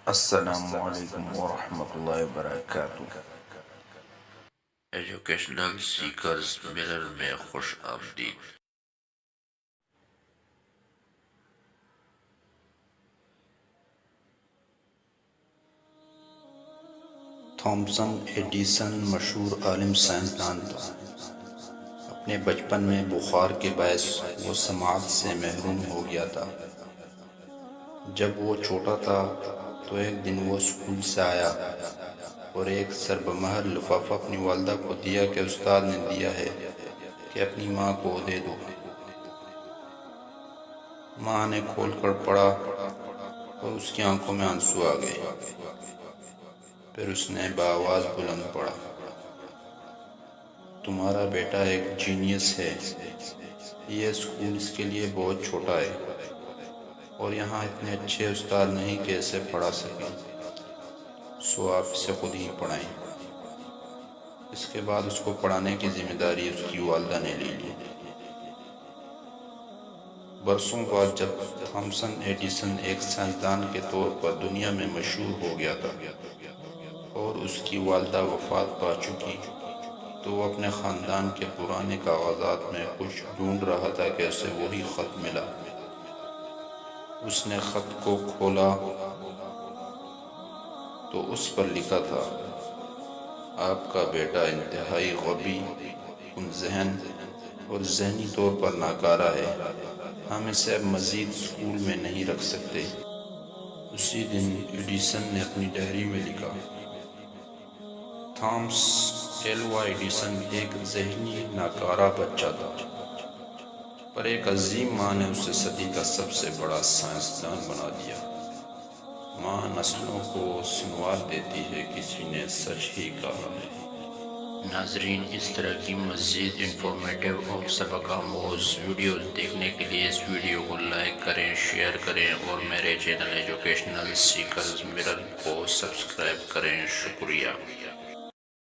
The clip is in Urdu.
السلام علیکم ورحمۃ اللہ وبرکاتہ۔ ایجوکیشنل سیکرز ملر میں خوش آمدید۔ تھامسن ایڈیسن مشہور عالم سائنسدان تھا۔ اپنے بچپن میں بخار کے باعث وہ سماعت سے محروم ہو گیا تھا۔ جب وہ چھوٹا تھا تو ایک دن وہ اسکول سے آیا اور ایک سر بمہر لفافہ اپنی والدہ کو دیا کہ استاد نے دیا ہے کہ اپنی ماں کو دے دو۔ ماں نے کھول کر پڑھا اور اس کی آنکھوں میں آنسو آ گئے۔ پھر اس نے بآواز بلند پڑھا، تمہارا بیٹا ایک جینیس ہے، یہ اسکول اس کے لیے بہت چھوٹا ہے اور یہاں اتنے اچھے استاد نہیں کہ اسے پڑھا سکیں، سو آپ اسے خود ہی پڑھائیں۔ اس کے بعد اس کو پڑھانے کی ذمہ داری اس کی والدہ نے لے لی۔ برسوں بعد جب تھامسن ایڈیسن ایک سائنسدان کے طور پر دنیا میں مشہور ہو گیا تھا اور اس کی والدہ وفات پا چکی، تو وہ اپنے خاندان کے پرانے کاغذات میں کچھ ڈھونڈ رہا تھا کہ اسے وہی خط ملا۔ اس نے خط کو کھولا تو اس پر لکھا تھا، آپ کا بیٹا انتہائی غبی کن ذہن اور ذہنی طور پر ناکارہ ہے، ہم اسے اب مزید اسکول میں نہیں رکھ سکتے۔ اسی دن ایڈیسن نے اپنی ڈائری میں لکھا، تھامس ایلوا ایڈیسن ایک ذہنی ناکارہ بچہ تھا، پر ایک عظیم ماں نے اسے صدی کا سب سے بڑا سائنسدان بنا دیا۔ ماں نسلوں کو سنوار دیتی ہے، کسی نے سچ ہی کہا ہے۔ ناظرین، اس طرح کی مزید انفارمیٹیو اور سبق آموز ویڈیوز دیکھنے کے لیے اس ویڈیو کو لائک کریں، شیئر کریں اور میرے چینل ایجوکیشنل سیکرز ملر کو سبسکرائب کریں۔ شکریہ۔